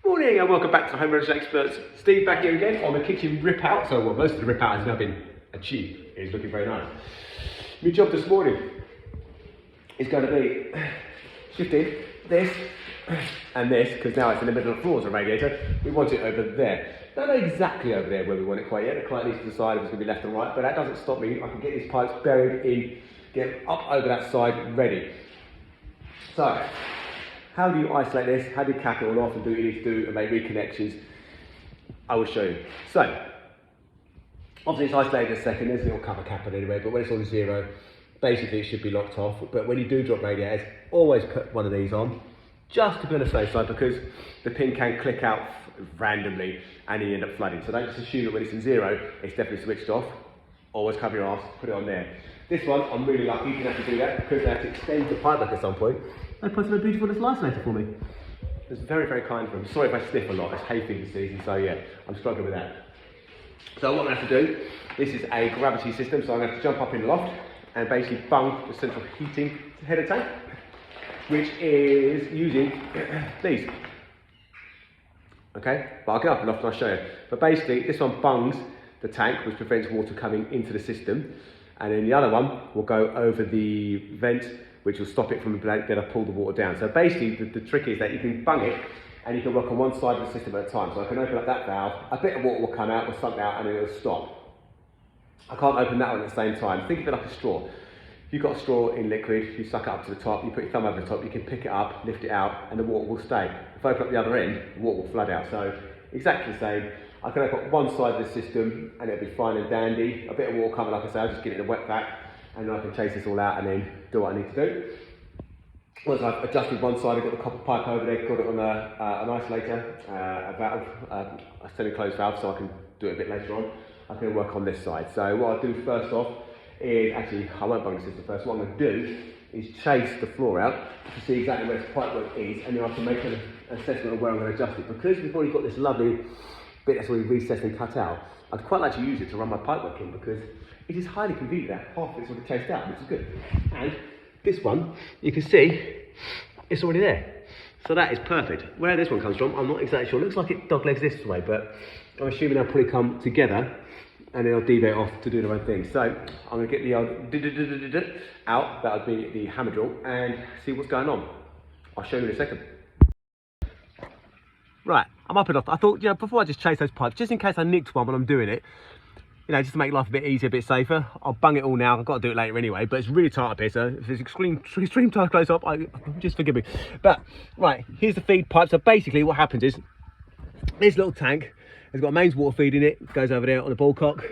Morning and welcome back to Home Renovation Experts. Steve back here again on the kitchen rip out. So most of the rip out has now been achieved. It's looking very nice. My job this morning is going to be shifting this and this, because now it's in the middle of the floor as a radiator. We want it over there. Not exactly over there where we want it quite yet. The client needs to decide if it's going to be left and right, but that doesn't stop me. I can get these pipes buried in, get up over that side ready. So, how do you isolate this? How do you cap it all off and do what you need to do and make reconnections? I will show you. So, obviously it's isolated in a second, there's a little cover cap on anyway, but when it's on zero, basically it should be locked off. But when you do drop radiators, always put one of these on, just to be on the safe side, because the pin can click out randomly and you end up flooding. So don't just assume that when it's in zero, it's definitely switched off. Always cover your arse, put it on there. This one, I'm really lucky, you didn't have to do that because they have to extend the pipe back at some point. They put in a beautiful little isolator for me. It's very, very kind of them. Sorry if I sniff a lot, it's hay fever season, so yeah, I'm struggling with that. So what I'm going to have to do, this is a gravity system, so I'm going to have to jump up in the loft and basically bung the central heating header tank, which is using these. Okay, but I'll get up in the loft and I'll show you. But basically, this one bungs the tank, which prevents water coming into the system, and then the other one will go over the vent, which will stop it from being able to pull the water down. So basically, the trick is that you can bung it and you can work on one side of the system at a time. So I can open up that valve, a bit of water will come out, will suck out, and then it'll stop. I can't open that one at the same time. Think of it like a straw. If you've got a straw in liquid, you suck it up to the top, you put your thumb over the top, you can pick it up, lift it out, and the water will stay. If I open up the other end, the water will flood out. So exactly the same. I can open up one side of the system and it'll be fine and dandy. A bit of water coming, like I say, I'll just get it in a wet vac, and then I can chase this all out and then do what I need to do. Once I've adjusted one side, I've got the copper pipe over there, got it on an isolator, a valve, a semi-closed valve, so I can do it a bit later on. I can work on this side. So what I'll do first off is, actually, I won't bung the system first. What I'm going to do is chase the floor out to see exactly where this pipework is, and then I can make an assessment of where I'm going to adjust it. Because we've already got this lovely bit that's already recessed and cut out, I'd quite like to use it to run my pipework in, because it is highly convenient that half of it's already chased out, which is good. And this one, you can see, it's already there. So that is perfect. Where this one comes from, I'm not exactly sure. It looks like it dog legs this way, but I'm assuming they'll probably come together and then I'll deviate off to do their own thing. So I'm going to get the old out, that would be the hammer drill, and see what's going on. I'll show you in a second. Right, I'm up and off. I thought, you know, before I just chase those pipes, just in case I nicked one when I'm doing it, you know, just to make life a bit easier, a bit safer, I'll bung it all now. I've got to do it later anyway, but it's really tight up here, so if it's extreme tight close up, just forgive me. But, right, here's the feed pipe. So basically what happens is, this little tank has got a mains water feed in it, it goes over there on the ball cock.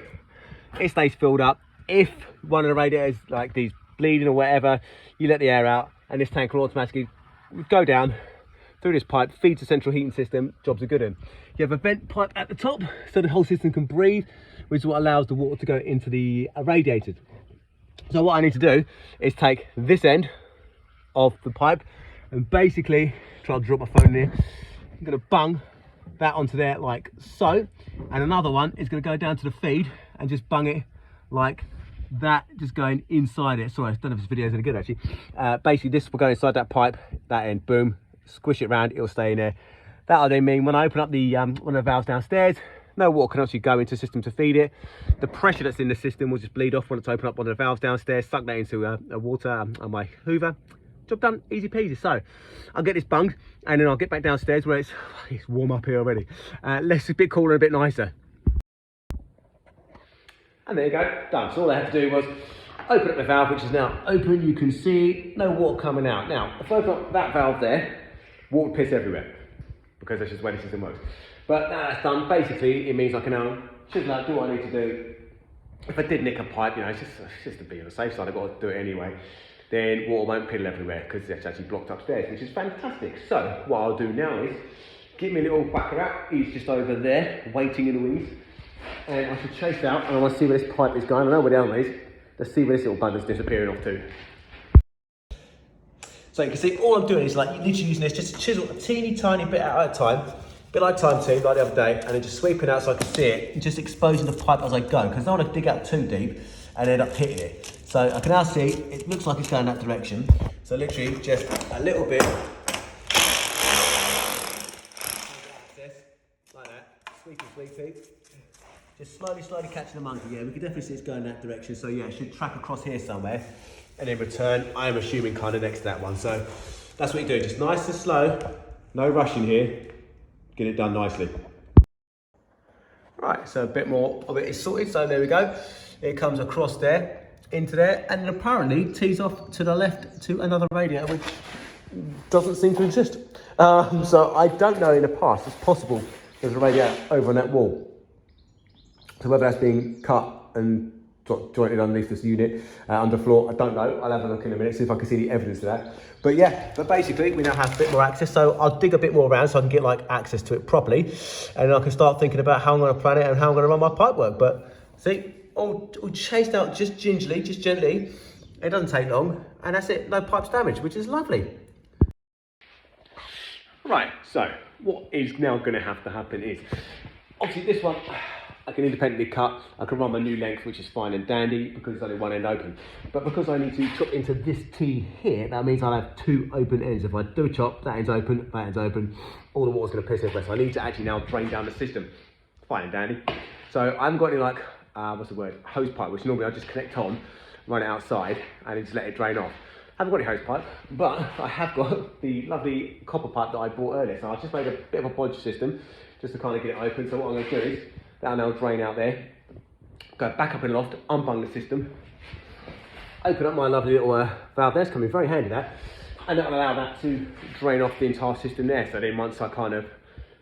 It stays filled up. If one of the radiators, like these, bleeding or whatever, you let the air out, and this tank will automatically go down through this pipe, feeds the central heating system, jobs are good in. You have a vent pipe at the top, so the whole system can breathe, which is what allows the water to go into the radiators. So what I need to do is take this end of the pipe and basically try to drop my phone in here. I'm going to bung that onto there like so, and another one is going to go down to the feed and just bung it like that, just going inside it. Sorry, I don't know if this video is any good actually. Basically this will go inside that pipe, that end, boom, squish it around, it'll stay in there. That'll then mean when I open up the one of the valves downstairs, no water can actually go into the system to feed it. The pressure that's in the system will just bleed off when it's open up one of the valves downstairs, suck that into a water on my hoover. Job done, easy peasy. So I'll get this bunged and then I'll get back downstairs where it's warm up here already. Less, a bit cooler, a bit nicer. And there you go, done. So all I had to do was open up the valve, which is now open. You can see no water coming out. Now, if I open up that valve there, water piss everywhere, because that's just the way the system works. But now that's done, basically it means I can now chisel out, do what I need to do. If I did nick a pipe, you know, it's just to be on the safe side, I've got to do it anyway. Then water won't piddle everywhere because it's actually blocked upstairs, which is fantastic. So what I'll do now is give me a little whacker out. He's just over there, waiting in the wings. And I should chase out, and I want to see where this pipe is going. I know where the other one is. Let's see where this little bug is disappearing off to. So you can see all I'm doing is like literally using this just to chisel a teeny tiny bit out at a time. A bit like time tube, like the other day, and then just sweeping out so I can see it, and just exposing the pipe as I go, because I don't want to dig out too deep and end up hitting it. So I can now see, it looks like it's going that direction. So literally just a little bit Sleepy. Just slowly catching the monkey. Yeah, we can definitely see it's going that direction. So yeah, it should track across here somewhere and then return. I'm assuming kind of next to that one. So that's what you do, just nice and slow, no rushing here, get it done nicely. Right, so a bit more of it is sorted, so there we go. It comes across there, into there, and then apparently tees off to the left to another radiator, which doesn't seem to exist. So I don't know in the past, it's possible there's a radiator over on that wall. So whether that's being cut and jointed underneath this unit, underfloor, I don't know. I'll have a look in a minute, see if I can see the evidence of that. But yeah, but basically we now have a bit more access, so I'll dig a bit more around so I can get like access to it properly, and I can start thinking about how I'm going to plan it and how I'm going to run my pipe work. But see, all chased out just gingerly, just gently. It doesn't take long, and that's it, no pipes damaged, which is lovely. Right, so what is now going to have to happen is, obviously this one, I can independently cut, I can run my new length, which is fine and dandy because there's only one end open. But because I need to chop into this T here, that means I'll have two open ends. If I do a chop, that end's open, all the water's going to piss everywhere. So I need to actually now drain down the system. Fine and dandy. So I haven't got any like, hose pipe, which normally I just connect on, run it outside, and then just let it drain off. I haven't got any hose pipe, but I have got the lovely copper pipe that I bought earlier. So I just made a bit of a bodge system just to kind of get it open. So what I'm going to do is, that'll now drain out there, go back up in the loft, unbung the system, open up my lovely little valve there, it's coming very handy that, and that'll allow that to drain off the entire system there. So then once I kind of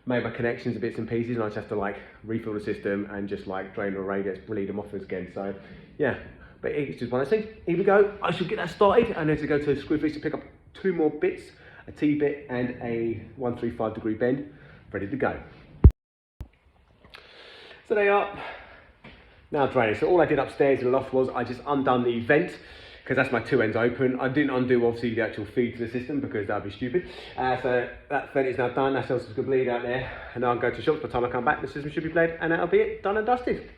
made my connections, bits and pieces, and I just have to like refill the system and just like drain the radiators, bleed them off again. So yeah, but it's just one of those things. Here we go, I should get that started, and then to go to Screwfix to pick up two more bits, a T-bit and a 135-degree bend, ready to go. So they are now draining. So all I did upstairs in the loft was I just undone the vent, because that's my two ends open. I didn't undo obviously the actual feed to the system because that'd be stupid. So that vent is now done, that else is going to bleed out there, and now I'll go to shops. By the time I come back, the system should be bled, and that'll be it, done and dusted.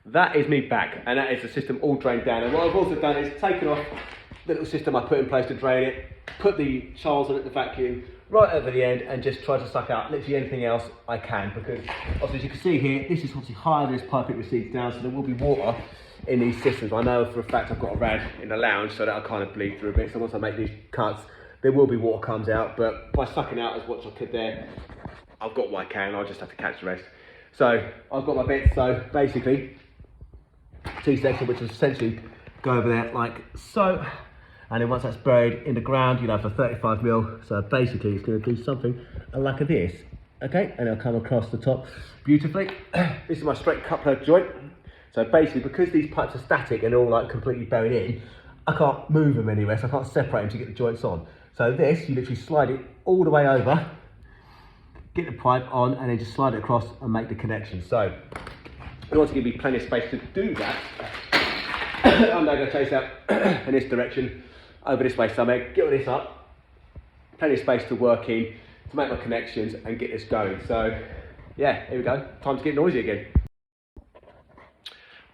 That is me back, and that is the system all drained down. And what I've also done is taken off the little system I put in place to drain it, put the Charles on it, the vacuum, right over the end, and just try to suck out literally anything else I can, because obviously as you can see here, this is obviously higher than this pipe, it recedes down, so there will be water in these systems. I know for a fact I've got a rad in the lounge, so that'll kind of bleed through a bit. So once I make these cuts, there will be water comes out, but by sucking out as much as I could there, I've got what I can, I'll just have to catch the rest. So I've got my bits, so basically, T-section, which is essentially go over there like so, and then once that's buried in the ground, you'll have a 35mm. So basically it's going to do something like this, okay? And it'll come across the top beautifully. This is my straight coupler joint. So basically, because these pipes are static and all like completely buried in, I can't move them anywhere, so I can't separate them to get the joints on. So this, you literally slide it all the way over, get the pipe on, and then just slide it across and make the connection. So in order to give me plenty of space to do that, I'm now going to chase out in this direction, over this way somewhere, get all this up, plenty of space to work in, to make my connections and get this going. So yeah, here we go, time to get noisy again.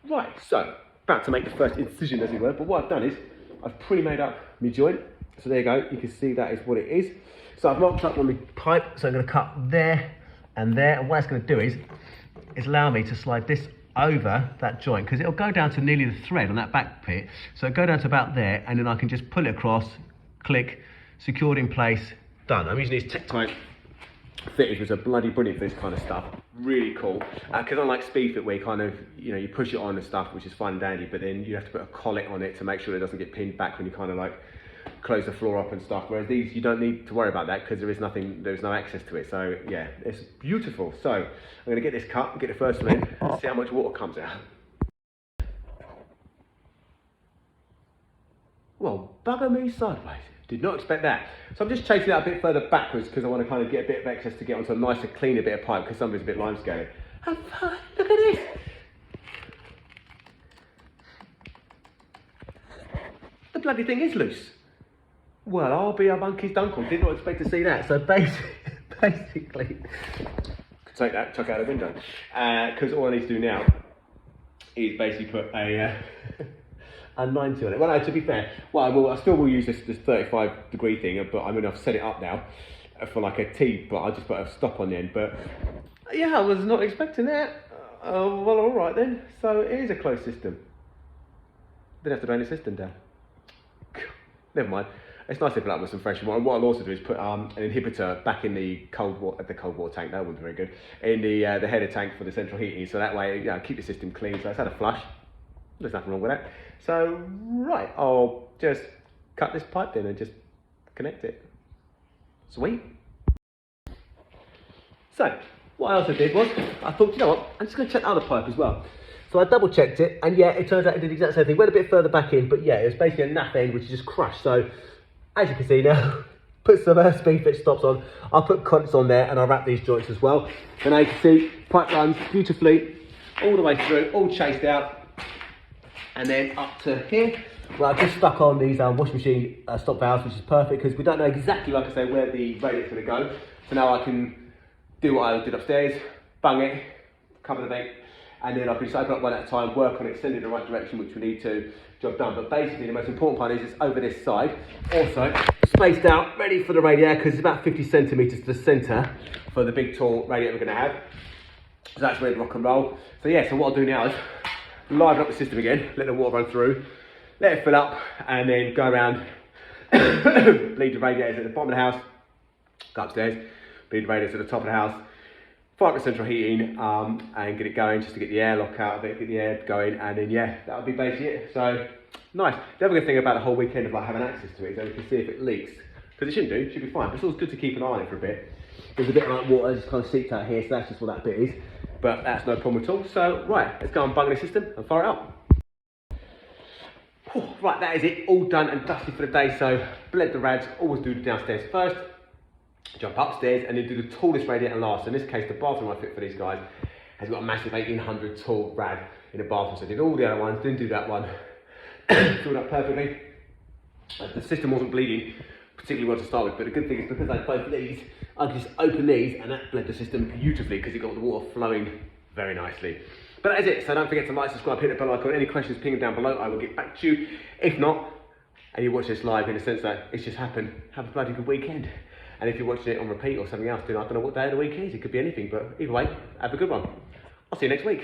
Right, so about to make the first incision as it were, but what I've done is I've pre-made up my joint. So there you go, you can see that is what it is. So I've marked up on my pipe, so I'm going to cut there and there, and what it's going to do is allow me to slide this over that joint, because it'll go down to nearly the thread on that back bit. So it'll go down to about there, and then I can just pull it across, click, secured in place, done. I'm using these Tektite fitters, which are bloody brilliant for this kind of stuff. Really cool, because unlike speed fit where you kind of, you know, you push it on and stuff, which is fine and dandy, but then you have to put a collet on it to make sure it doesn't get pinned back when you kind of like close the floor up and stuff, whereas these you don't need to worry about that because there's no access to it. So yeah, it's beautiful. So I'm going to get this cut, get the first one in, see how much water comes out. Well, bugger me sideways, did not expect that. So I'm just chasing that a bit further backwards because I want to kind of get a bit of excess to get onto a nicer, cleaner bit of pipe, because some of it's a bit limescale. And look at this. The bloody thing is loose. Well, I'll be a monkey's dunkle. Did not expect to see that. So basically, take that, chuck it out the window. Because all I need to do now is basically put a 90 on it. Well, no, to be fair, well, I still will use this 35-degree thing, but I mean, I've set it up now. for like a T, but I just put a stop on the end. But yeah, I was not expecting that. Well, all right then. So it is a closed system. Didn't have to drain the system down. Never mind. It's nice to fill up with some fresh water. What I'll also do is put an inhibitor back in the cold water tank. That wouldn't be very good. In the header tank for the central heating, so that way, keep the system clean. So it's had a flush. There's nothing wrong with that. So right, I'll just cut this pipe in and just connect it. Sweet. So what I also did was I thought, you know what? I'm just going to check the other pipe as well. So I double checked it, and yeah, it turns out it did the exact same thing. Went a bit further back in, but yeah, it was basically a naff end which is just crushed. So as you can see now, put some speed fit stops on. I'll put conts on there and I'll wrap these joints as well. And now you can see, pipe runs beautifully all the way through, all chased out. And then up to here, well, I've just stuck on these washing machine stop valves, which is perfect because we don't know exactly, like I say, where the radiator's going to go. So now I can do what I did upstairs, bung it, cover the vent, and then I can just open up one at a time, work on it, send it in the right direction, which we need to, job done. But basically the most important part is it's over this side. Also, spaced out, ready for the radiator, because it's about 50 centimetres to the centre for the big tall radiator we're going to have. So that's ready to rock and roll. So yeah, so what I'll do now is liven up the system again, let the water run through, let it fill up, and then go around, bleed the radiators at the bottom of the house, go upstairs, bleed the radiators at the top of the house, fire up the central heating, and get it going just to get the airlock out of it, get the air going, and then yeah, that'll be basically it. So nice. The other good thing about the whole weekend of like having access to it is that we can see if it leaks, because it shouldn't do, it should be fine. But it's always good to keep an eye on it for a bit. There's a bit of like water just kind of seeped out here, so that's just what that bit is. But that's no problem at all. So right, let's go and bung the system and fire it up. Right, that is it, all done and dusty for the day. So bled the rads, always do the downstairs first, jump upstairs and then do the tallest radiator last. In this case, the bathroom I fit for these guys has got a massive 1800 tall rad in the bathroom. So I did all the other ones, didn't do that one. Filled up perfectly. The system wasn't bleeding particularly well to start with, but the good thing is because I had both these, I could just open these and that bled the system beautifully because it got the water flowing very nicely. But that is it, so don't forget to like, subscribe, hit the bell icon. Any questions, ping them down below, I will get back to you. If not, and you watch this live in the sense that it's just happened, have a bloody good weekend. And if you're watching it on repeat or something else, then I don't know what day of the week it is, it could be anything, but either way, have a good one. I'll see you next week.